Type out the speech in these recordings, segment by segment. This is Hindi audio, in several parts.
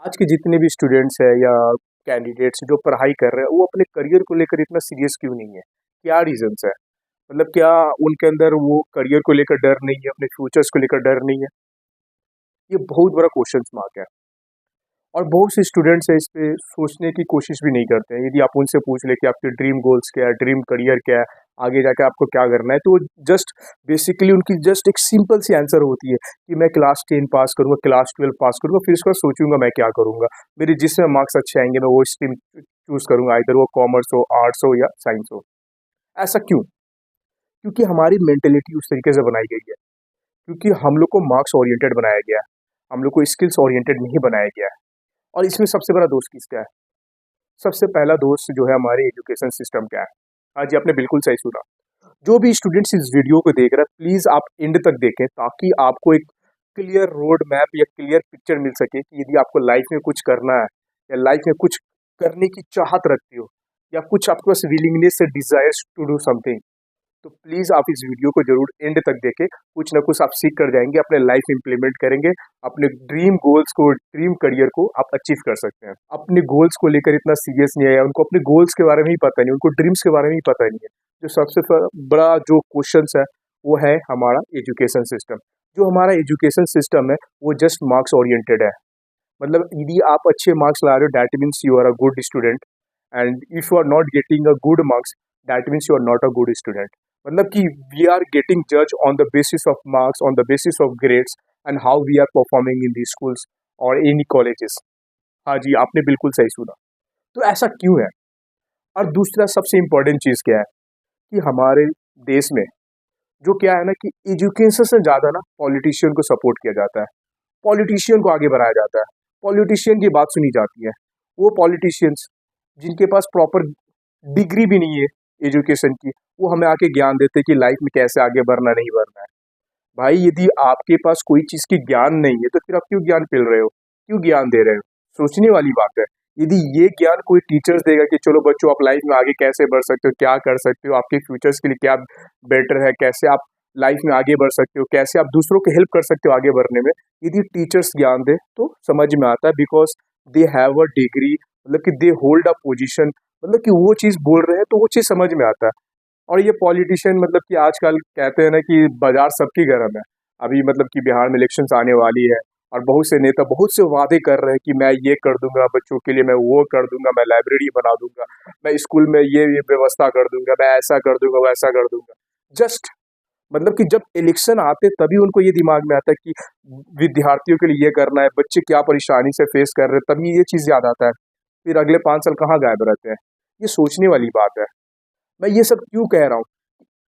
आज के जितने भी स्टूडेंट्स हैं या कैंडिडेट्स जो पढ़ाई कर रहे हैं, वो अपने करियर को लेकर इतना सीरियस क्यों नहीं है? क्या रीज़न्स है? मतलब क्या उनके अंदर वो करियर को लेकर डर नहीं है, अपने फ्यूचर्स को लेकर डर नहीं है? ये बहुत बड़ा क्वेश्चन मार्क है। और बहुत से स्टूडेंट्स हैं इस पे सोचने की कोशिश भी नहीं करते हैं। यदि आप उनसे पूछ लें कि आपके ड्रीम गोल्स क्या है, ड्रीम करियर क्या है, आगे जाके आपको क्या करना है, तो जस्ट बेसिकली उनकी जस्ट एक सिंपल सी आंसर होती है कि मैं क्लास 10 पास करूँगा, क्लास 12 पास करूँगा, फिर उसके बाद सोचूंगा मैं क्या करूँगा। मेरे जिसमें मार्क्स अच्छे आएंगे मैं वो स्ट्रीम चूज करूंगा, इधर वो कॉमर्स हो, आर्ट्स हो या साइंस हो। ऐसा क्यों? क्योंकि हमारी मेंटेलिटी उस तरीके से बनाई गई है, क्योंकि हम लोग को मार्क्स ओरिएंटेड बनाया गया है, हम लोग को स्किल्स ओरिएंटेड नहीं बनाया गया है। और इसमें सबसे बड़ा दोस्त किसका है? सबसे पहला दोस्त जो है हमारे एजुकेशन सिस्टम का है। हाँ जी, आपने बिल्कुल सही सुना। जो भी स्टूडेंट्स इस वीडियो को देख रहे हैं, प्लीज़ आप एंड तक देखें ताकि आपको एक क्लियर रोड मैप या क्लियर पिक्चर मिल सके कि यदि आपको लाइफ में कुछ करना है या लाइफ में कुछ करने की चाहत रखते हो या कुछ आपके पास विलिंगनेस से डिजायर्स टू डू समथिंग, तो प्लीज़ आप इस वीडियो को जरूर एंड तक देखें। कुछ ना कुछ आप सीख कर जाएंगे, अपने लाइफ इंप्लीमेंट करेंगे, अपने ड्रीम गोल्स को, ड्रीम करियर को आप अचीव कर सकते हैं। अपने गोल्स को लेकर इतना सीरियस नहीं है, उनको अपने गोल्स के बारे में ही पता नहीं, उनको ड्रीम्स के बारे में ही पता नहीं है। जो सबसे बड़ा जो क्वेश्चन है वो है हमारा एजुकेशन सिस्टम। जो हमारा एजुकेशन सिस्टम है वो जस्ट मार्क्स ओरिएंटेड है। मतलब यदि आप अच्छे मार्क्स ला रहे हो that means you are a good student, and if you are not getting a good marks that means you are not a good student. मतलब कि वी आर गेटिंग जज on the basis of marks, on the basis of grades and how we are performing in the schools और एनी कॉलेजेस। हाँ जी, आपने बिल्कुल सही सुना। तो ऐसा क्यों है? और दूसरा सबसे इम्पोर्टेंट चीज़ क्या है कि हमारे देश में जो क्या है ना कि एजुकेशन से ज़्यादा ना पॉलिटिशियन को सपोर्ट किया जाता है, पॉलिटिशियन को आगे बढ़ाया जाता है, पॉलिटिशियन की बात सुनी जाती है। वो पॉलिटिशियंस जिनके पास प्रॉपर डिग्री भी नहीं है एजुकेशन की, वो हमें आके ज्ञान देते हैं कि लाइफ में कैसे आगे बढ़ना नहीं बढ़ना है। भाई यदि आपके पास कोई चीज़ की ज्ञान नहीं है तो फिर आप क्यों ज्ञान पिल रहे हो, क्यों ज्ञान दे रहे हो? सोचने वाली बात है। यदि ये ज्ञान कोई टीचर्स देगा कि चलो बच्चों आप लाइफ में आगे कैसे बढ़ सकते हो, क्या कर सकते हो, आपके फ्यूचर्स के लिए क्या बेटर है, कैसे आप लाइफ में आगे बढ़ सकते हो, कैसे आप दूसरों को हेल्प कर सकते हो आगे बढ़ने में, यदि टीचर्स ज्ञान दे तो समझ में आता है, because they have a degree, मतलब कि दे होल्ड अ पोजिशन, मतलब कि वो चीज़ बोल रहे हैं तो वो चीज़ समझ में आता है। और ये पॉलिटिशियन मतलब कि आजकल कहते हैं ना कि बाजार सबकी गर्म है। अभी मतलब कि बिहार में इलेक्शंस आने वाली है और बहुत से नेता बहुत से वादे कर रहे हैं कि मैं ये कर दूंगा बच्चों के लिए, मैं वो कर दूंगा, मैं लाइब्रेरी बना दूंगा, मैं स्कूल में ये व्यवस्था कर दूंगा, मैं ऐसा कर दूंगा, वैसा कर दूंगा। जस्ट मतलब कि जब इलेक्शन आते तभी उनको ये दिमाग में आता है कि विद्यार्थियों के लिए ये करना है, बच्चे क्या परेशानी से फेस कर रहे हैं, तभी ये चीज़ याद आता है। फिर अगले 5 साल कहाँ गायब रहते हैं। ये सोचने वाली बात है। मैं ये सब क्यों कह रहा हूँ?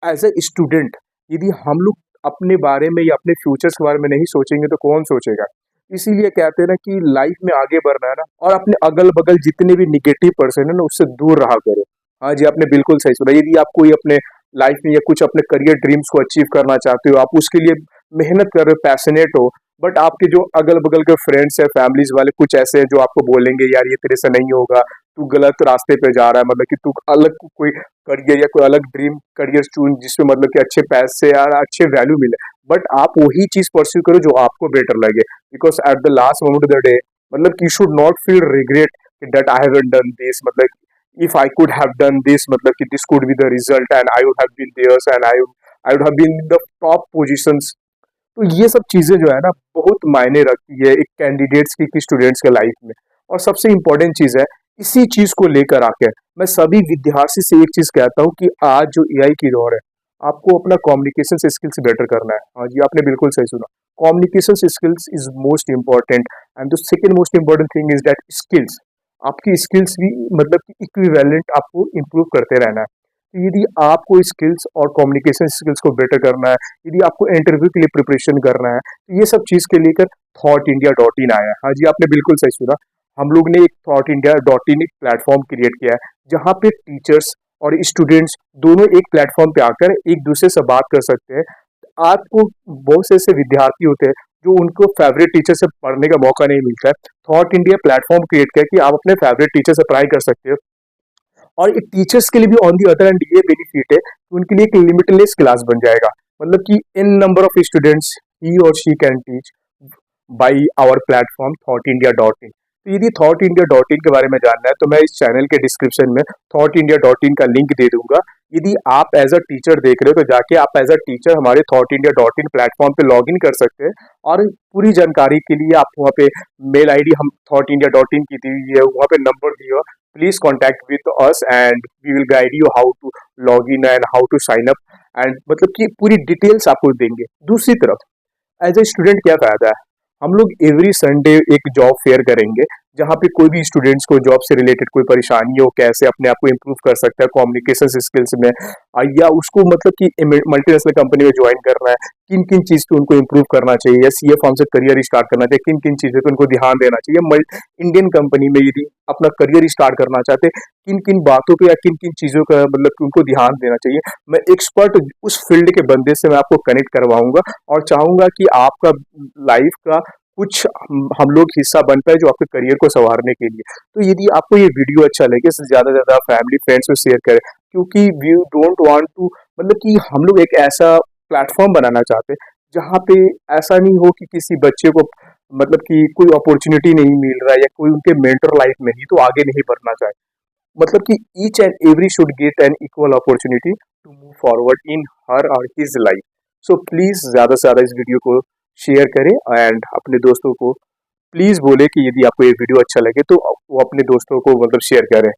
एज ए स्टूडेंट यदि हम लोग अपने बारे में या अपने फ्यूचर्स के बारे में नहीं सोचेंगे तो कौन सोचेगा? इसीलिए कहते हैं ना कि लाइफ में आगे बढ़ना है ना, और अपने अगल बगल जितने भी निगेटिव पर्सन है ना उससे दूर रहा करो। हाँ जी, आपने बिल्कुल सही सुना। यदि आप कोई अपने लाइफ में या कुछ अपने करियर ड्रीम्स को अचीव करना चाहते हो, आप उसके लिए मेहनत कर रहे हो, पैशनेट हो, बट आपके जो अगल बगल के फ्रेंड्स है, फैमिलीज वाले कुछ ऐसे हैं जो आपको बोलेंगे यार ये तेरे से नहीं होगा, तू गलत रास्ते पे जा रहा है, मतलब कि तू अलग कोई करियर या कोई अलग ड्रीम करियर चुन जिसमें मतलब कि अच्छे पैसे या अच्छे वैल्यू मिले, बट आप वही चीज परस्यू करो जो आपको बेटर लगे, because at the last moment of the day मतलब कि you should not feel regret that I haven't done this, मतलब if I could have done this, मतलब कि this could be the result and I would have been theirs and I would have been in the top positions. तो ये सब चीजें जो है ना बहुत मायने रखती है एक कैंडिडेट्स की स्टूडेंट्स के लाइफ में। और सबसे इम्पोर्टेंट चीज है, इसी चीज को लेकर आके मैं सभी विद्यार्थी से एक चीज कहता हूँ कि आज जो एआई की दौर है, आपको अपना कम्युनिकेशन स्किल्स बेटर करना है। हाँ जी, आपने बिल्कुल सही सुना। Communication skills is most important, and the second most important thing is that skills, आपकी स्किल्स भी मतलब कि इक्विवेलेंट आपको इम्प्रूव करते रहना है। तो यदि आपको स्किल्स और कम्युनिकेशन स्किल्स को बेटर करना है, यदि आपको इंटरव्यू के लिए प्रिपरेशन करना है, तो ये सब चीज़ के लेकर थॉट इंडिया डॉट इन आया है। हाँ जी, आपने बिल्कुल सही सुना। हम लोग ने एक थॉट इंडिया डॉट इन एक प्लेटफॉर्म क्रिएट किया है जहाँ पे टीचर्स और स्टूडेंट्स दोनों एक प्लेटफॉर्म पे आकर एक दूसरे से बात कर सकते हैं। आपको बहुत से ऐसे विद्यार्थी होते हैं जो उनको फेवरेट टीचर से पढ़ने का मौका नहीं मिलता है। थॉट इंडिया प्लेटफॉर्म क्रिएट किया कि आप अपने फेवरेट टीचर से पढ़ाई कर सकते हो। और एक टीचर्स के लिए भी ऑन दी अदर एंड ये बेनिफिट है कि उनके लिए एक लिमिटलेस क्लास बन जाएगा, मतलब कि इन नंबर ऑफ स्टूडेंट्स ही और she can teach by our platform Thought India dot in. तो यदि थॉट इंडिया डॉट इन के बारे में जानना है तो मैं इस चैनल के डिस्क्रिप्शन में थॉट इंडिया डॉट इन का लिंक दे दूंगा। यदि आप एज अ टीचर देख रहे हो तो जाके आप एज अ टीचर हमारे थॉट इंडिया डॉट इन प्लेटफॉर्म पे लॉग इन कर सकते हैं, और पूरी जानकारी के लिए आप वहाँ पे मेल आईडी हम थॉट इंडिया डॉट इन की दी हुई है, वहाँ पे नंबर दिया हुआ, please contact with us and we will guide you how to log in and how to sign up, एंड मतलब कि पूरी डिटेल्स आपको देंगे। दूसरी तरफ एज ए स्टूडेंट क्या फायदा है, हम लोग एवरी संडे एक जॉब फेयर करेंगे, जहाँ पे कोई भी स्टूडेंट्स को जॉब से रिलेटेड कोई परेशानी हो, कैसे अपने आप को इम्प्रूव कर सकता है कम्युनिकेशन स्किल्स में, या उसको मतलब कि मल्टीनेशनल कंपनी में ज्वाइन करना है, किन किन चीज़ पे उनको इम्प्रूव करना चाहिए, या सीए फॉर्म से करियर स्टार्ट करना चाहिए, किन किन चीज़ों पे उनको ध्यान देना चाहिए, इंडियन कंपनी में यदि अपना करियर स्टार्ट करना चाहते, किन किन बातों पे या किन किन चीज़ों का मतलब कि उनको ध्यान देना चाहिए, मैं एक्सपर्ट उस फील्ड के बंदे से मैं आपको कनेक्ट करवाऊंगा, और चाहूंगा कि आपका लाइफ का कुछ हम लोग हिस्सा बन पाए जो आपके करियर को संवारने के लिए। तो यदि आपको ये वीडियो अच्छा लगे, इससे ज़्यादा से ज़्यादा फैमिली फ्रेंड्स को शेयर करें, क्योंकि वी डोंट वांट टू मतलब कि हम लोग एक ऐसा प्लेटफॉर्म बनाना चाहते हैं जहाँ पे ऐसा नहीं हो कि किसी बच्चे को मतलब कि कोई अपॉर्चुनिटी नहीं मिल रहा है, या कोई उनके मेंटर लाइफ में ही तो आगे नहीं बढ़ना चाहे, मतलब कि each and every should get an equal opportunity to move forward in her और हिज लाइफ। सो प्लीज ज़्यादा से ज़्यादा इस वीडियो को शेयर करें, एंड अपने दोस्तों को प्लीज बोले कि यदि आपको ये वीडियो अच्छा लगे तो वो अपने दोस्तों को मतलब शेयर करें।